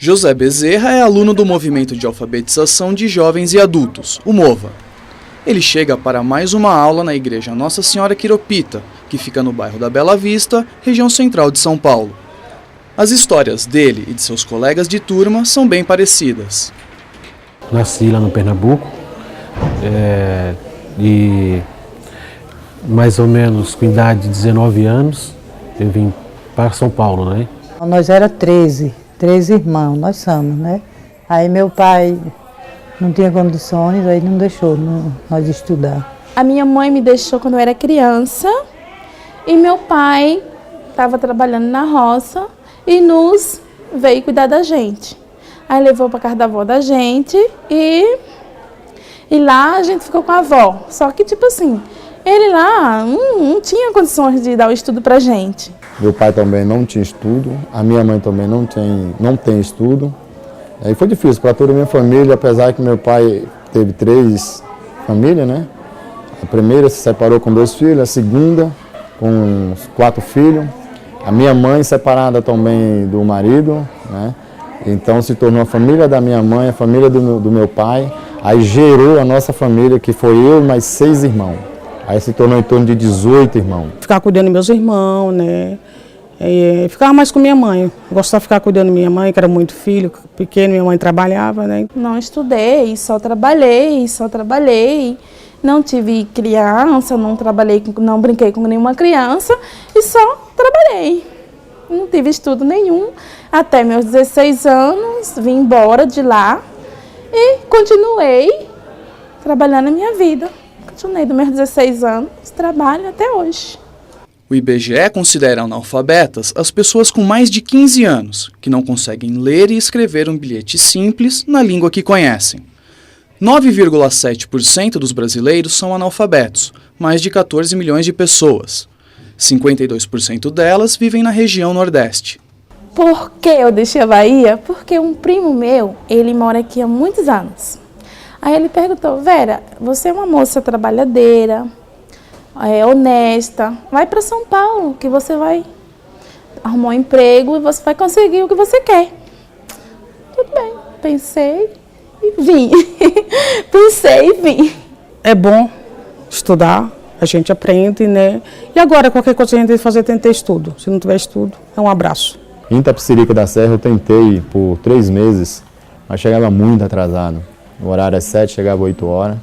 José Bezerra é aluno do Movimento de Alfabetização de Jovens e Adultos, o MOVA. Ele chega para mais uma aula na Igreja Nossa Senhora Quiropita, que fica no bairro da Bela Vista, região central de São Paulo. As histórias dele e de seus colegas de turma são bem parecidas. Nasci lá no Pernambuco e mais ou menos com idade de 19 anos eu vim para São Paulo, né? Nós era 13 irmãos, nós somos, né? Aí meu pai não tinha condições, aí não deixou nós estudar. A minha mãe me deixou quando eu era criança e meu pai estava trabalhando na roça e nos veio cuidar da gente. Aí levou para casa da avó da gente e lá a gente ficou com a avó. Só que tipo assim, ele lá não tinha condições de dar o estudo pra gente. Meu pai também não tinha estudo, a minha mãe também não tem estudo. Aí foi difícil para toda a minha família, apesar que meu pai teve 3 famílias, né? A primeira se separou com 2 filhos, a segunda com 4 filhos. A minha mãe separada também do marido, né? Então se tornou a família da minha mãe, a família do meu pai. Aí gerou a nossa família, que foi eu e mais 6 irmãos. Aí se tornou em torno de 18 irmãos. Ficar cuidando dos meus irmãos, né? Ficava mais com minha mãe. Gostava de ficar cuidando da minha mãe, que era muito filho, pequeno, minha mãe trabalhava, né? Não estudei, só trabalhei. Não tive criança, não brinquei com nenhuma criança e só trabalhei. Não tive estudo nenhum. Até meus 16 anos, vim embora de lá e continuei trabalhando a minha vida. Continuei dos meus 16 anos, trabalho até hoje. O IBGE considera analfabetas as pessoas com mais de 15 anos, que não conseguem ler e escrever um bilhete simples na língua que conhecem. 9,7% dos brasileiros são analfabetos, mais de 14 milhões de pessoas. 52% delas vivem na região Nordeste. Por que eu deixei a Bahia? Porque um primo meu, ele mora aqui há muitos anos. Aí ele perguntou: Vera, você é uma moça trabalhadeira, honesta, vai para São Paulo que você vai arrumar um emprego e você vai conseguir o que você quer. Tudo bem, pensei e vim. Pensei e vim. É bom estudar, a gente aprende, né? E agora qualquer coisa que a gente tem que fazer, tem que ter estudo. Se não tiver estudo, é um abraço. Em Itapecerica da Serra eu tentei por 3 meses, mas chegava muito atrasado. O horário é 7, chegava 8 horas.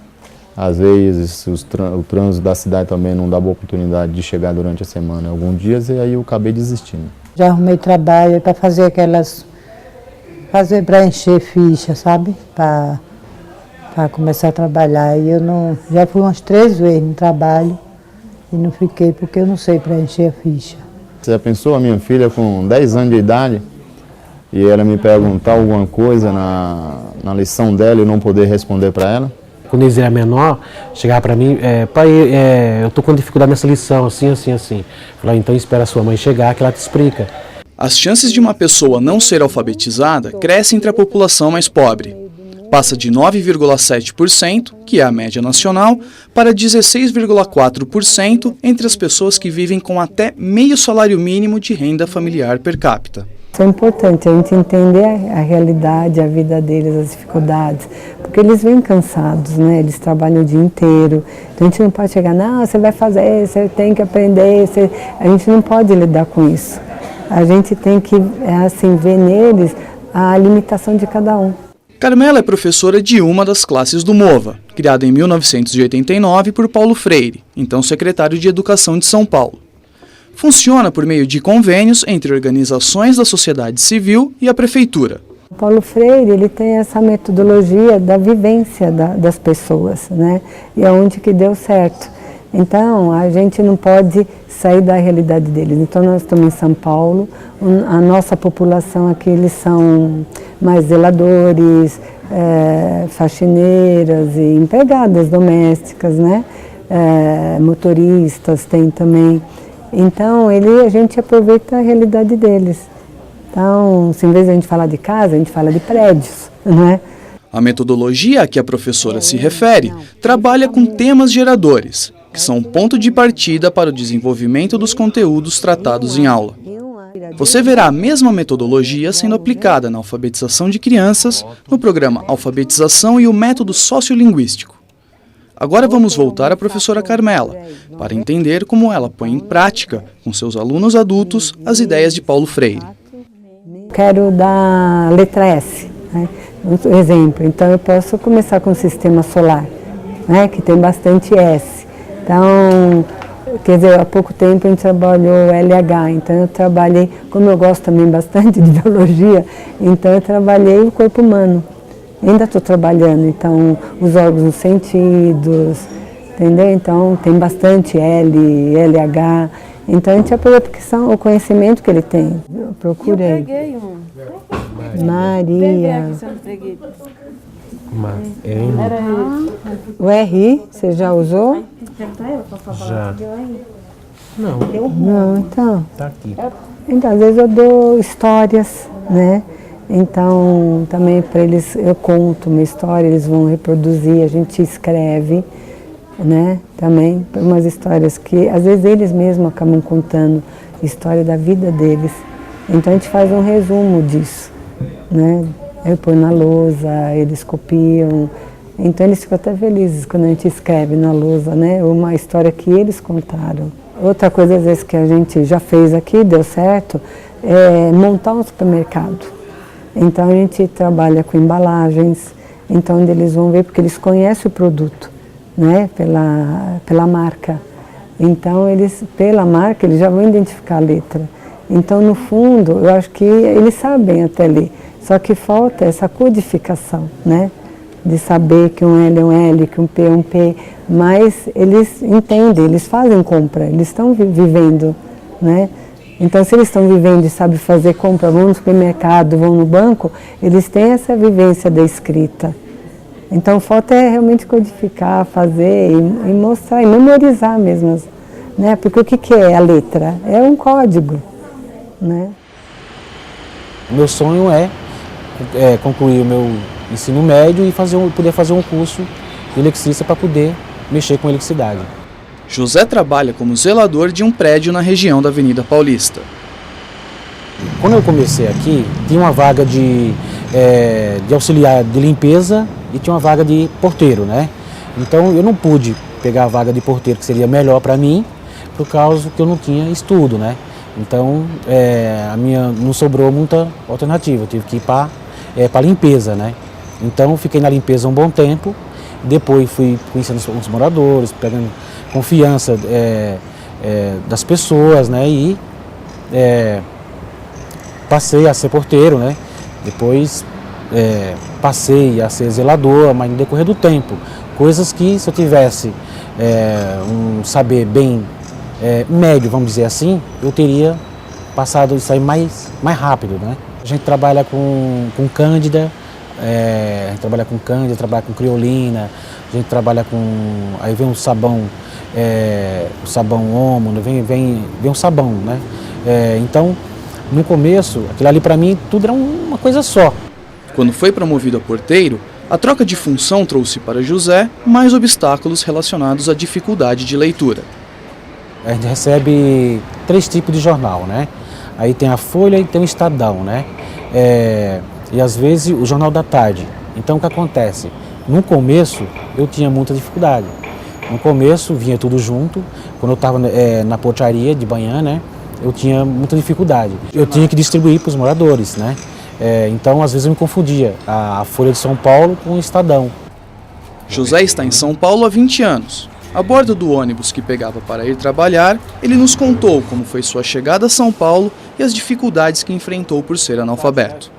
Às vezes o trânsito da cidade também não dava oportunidade de chegar durante a semana, alguns dias, e aí eu acabei desistindo. Já arrumei trabalho para fazer para encher ficha, sabe? Para começar a trabalhar. E eu já fui umas 3 vezes no trabalho e não fiquei porque eu não sei preencher a ficha. Você já pensou a minha filha com 10 anos de idade e ela me perguntar alguma coisa na lição dela e não poder responder para ela? Quando eles eram menor, chegava para mim: pai, eu estou com dificuldade nessa lição, assim. Falei: então espera a sua mãe chegar que ela te explica. As chances de uma pessoa não ser alfabetizada crescem entre a população mais pobre. Passa de 9,7%, que é a média nacional, para 16,4% entre as pessoas que vivem com até meio salário mínimo de renda familiar per capita. É importante a gente entender a realidade, a vida deles, as dificuldades, porque eles vêm cansados, né? Eles trabalham o dia inteiro, então a gente não pode chegar: não, você vai fazer, você tem que aprender, a gente não pode lidar com isso. A gente tem que, ver neles a limitação de cada um. Carmela é professora de uma das classes do MOVA, criada em 1989 por Paulo Freire, então secretário de Educação de São Paulo. Funciona por meio de convênios entre organizações da sociedade civil e a prefeitura. O Paulo Freire, ele tem essa metodologia da vivência das pessoas, né? E é onde que deu certo. Então, a gente não pode sair da realidade deles. Então, nós estamos em São Paulo, a nossa população aqui, eles são mais zeladores, faxineiras e empregadas domésticas, né? motoristas tem também. Então, a gente aproveita a realidade deles. Então, se em vez de a gente falar de casa, a gente fala de prédios, não é? A metodologia a que a professora se refere trabalha com temas geradores, que são ponto de partida para o desenvolvimento dos conteúdos tratados em aula. Você verá a mesma metodologia sendo aplicada na alfabetização de crianças, no programa Alfabetização e o método sociolinguístico. Agora vamos voltar à professora Carmela, para entender como ela põe em prática, com seus alunos adultos, as ideias de Paulo Freire. Quero dar a letra S, né? Um exemplo. Então eu posso começar com o sistema solar, né? Que tem bastante S. Então, quer dizer, há pouco tempo a gente trabalhou LH, então eu trabalhei, como eu gosto também bastante de biologia, então eu trabalhei o corpo humano. Ainda estou trabalhando, então, os órgãos dos sentidos, entendeu? Então, tem bastante L, LH. Então, a gente aproveita porque são o conhecimento que ele tem. Procurei. Eu peguei um. Maria. Era O RI, você já usou? já. Não, Não, então. tá aqui. Então, às vezes eu dou histórias, né? Então, também para eles, eu conto uma história, eles vão reproduzir, a gente escreve, né? Também, umas histórias que, às vezes, eles mesmos acabam contando a história da vida deles. Então, a gente faz um resumo disso, né? Eu ponho na lousa, eles copiam. Então, eles ficam até felizes quando a gente escreve na lousa, né? Uma história que eles contaram. Outra coisa, às vezes, que a gente já fez aqui, deu certo, é montar um supermercado. Então, a gente trabalha com embalagens, então eles vão ver, porque eles conhecem o produto, né, pela marca. Então, pela marca, eles já vão identificar a letra. Então, no fundo, eu acho que eles sabem até ler, só que falta essa codificação, né, de saber que um L é um L, que um P é um P, mas eles entendem, eles fazem compra, eles estão vivendo, né. Então, se eles estão vivendo e sabem fazer compra, vão no supermercado, vão no banco, eles têm essa vivência da escrita. Então, falta é realmente codificar, fazer e mostrar, e memorizar mesmo, né? Porque o que é a letra? É um código, né? Meu sonho é concluir o meu ensino médio e poder fazer um curso de eletricista para poder mexer com eletricidade. José trabalha como zelador de um prédio na região da Avenida Paulista. Quando eu comecei aqui, tinha uma vaga de auxiliar de limpeza e tinha uma vaga de porteiro, né? Então eu não pude pegar a vaga de porteiro, que seria melhor para mim, por causa que eu não tinha estudo, né? Então não sobrou muita alternativa, eu tive que ir para limpeza, né? Então fiquei na limpeza um bom tempo, depois fui conhecendo os moradores, pegando confiança das pessoas, né? E passei a ser porteiro, né? Depois passei a ser zelador, mas no decorrer do tempo, coisas que se eu tivesse um saber bem médio, vamos dizer assim, eu teria passado isso aí mais rápido, né? A gente trabalha com cândida, trabalha com criolina, a gente trabalha com, aí vem o sabão Omo, vem um sabão, né? Então, no começo, aquilo ali para mim tudo era uma coisa só. Quando foi promovido a porteiro, a troca de função trouxe para José mais obstáculos relacionados à dificuldade de leitura. A gente recebe 3 tipos de jornal, né? Aí tem a Folha e tem o Estadão, né? E às vezes o Jornal da Tarde. Então o que acontece? No começo eu tinha muita dificuldade. No começo vinha tudo junto. Quando eu estava na portaria de manhã, né? Eu tinha muita dificuldade. Eu tinha que distribuir para os moradores, né? Então às vezes eu me confundia a Folha de São Paulo com o Estadão. José está em São Paulo há 20 anos. A bordo do ônibus que pegava para ir trabalhar, ele nos contou como foi sua chegada a São Paulo e as dificuldades que enfrentou por ser analfabeto.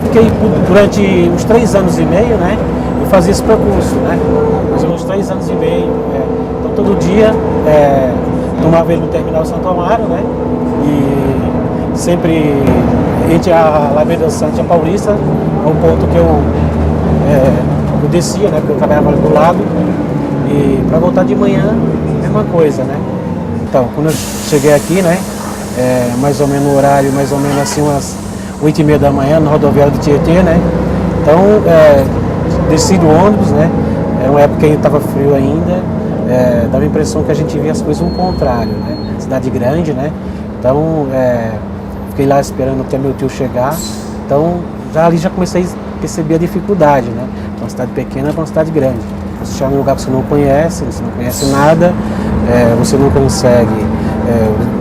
Fiquei durante uns 3 anos e meio, né? Eu fazia esse percurso, né? Fazia uns 3 anos e meio. Então todo dia tomava ele no terminal Santo Amaro, né? E sempre entre a Alameda Santa e a Paulista, é um ponto que eu descia, né? Porque eu trabalhava ali do lado. E para voltar de manhã, mesma coisa, né? Então, quando eu cheguei aqui, né, mais ou menos no horário, mais ou menos assim umas 8h30 da manhã, no rodoviário do Tietê, né? Então, desci do ônibus, né? Era uma época que ainda estava frio ainda, dava a impressão que a gente via as coisas ao contrário, né? Cidade grande, né? Então, fiquei lá esperando até meu tio chegar. Então, ali já comecei a perceber a dificuldade, né? Uma cidade pequena para uma cidade grande. Você chega num lugar que você não conhece nada, você não consegue,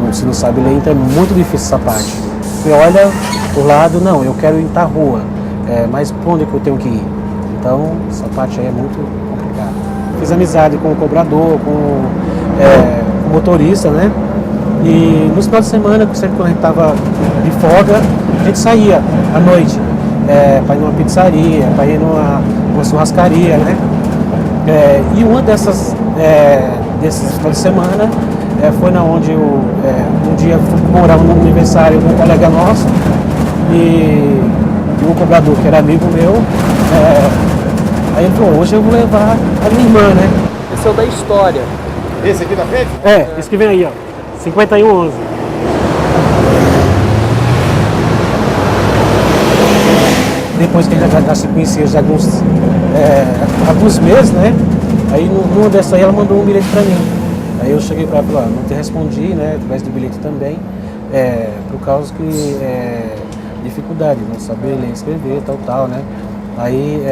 você não sabe ler, então é muito difícil essa parte. Você olha pro lado, não, eu quero ir em tal rua, mas por onde que eu tenho que ir? Então, essa parte aí é muito complicada. Fiz amizade com o cobrador, com o motorista, né? E nos finais de semana, sempre quando a gente estava de folga, a gente saía à noite para ir numa pizzaria, para ir numa churrascaria, né? E uma desses finais de semana foi na onde um dia morava no aniversário de um colega nosso e um cobrador que era amigo meu, aí ele falou, hoje eu vou levar a minha irmã, né? Esse é o da história. Esse aqui da frente? Esse que vem aí, ó, 5111. Depois que a gente já se conhecia já alguns meses, né? Aí numa dessas aí ela mandou um bilhete para mim. Aí eu cheguei para ela e falei, não te respondi, né? Através do bilhete também, por causa que dificuldade, não saber ler e escrever, tal, né? Aí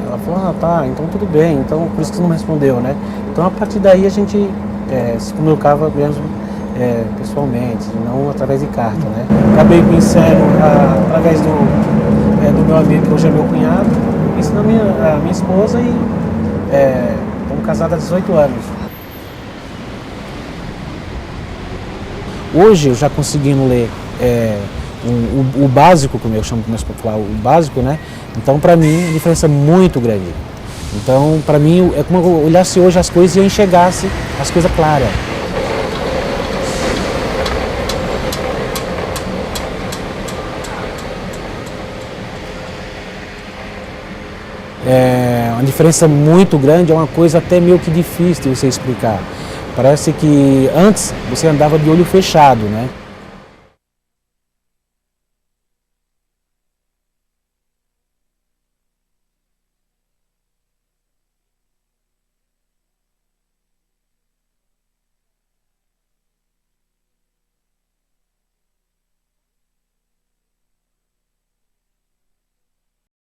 ela falou, tá, então tudo bem, então por isso que você não me respondeu, né? Então a partir daí a gente se comunicava mesmo pessoalmente, não através de carta, né? Acabei conhecendo através do meu amigo, que hoje é meu cunhado, conheci a minha esposa e estamos casados há 18 anos. Hoje eu já conseguindo ler o básico, como eu chamo mais popular, o básico, né? Então para mim a diferença é muito grande. Então para mim é como eu olhasse hoje as coisas e eu enxergasse as coisas claras. Uma diferença muito grande, é uma coisa até meio que difícil de você explicar. Parece que antes você andava de olho fechado, né?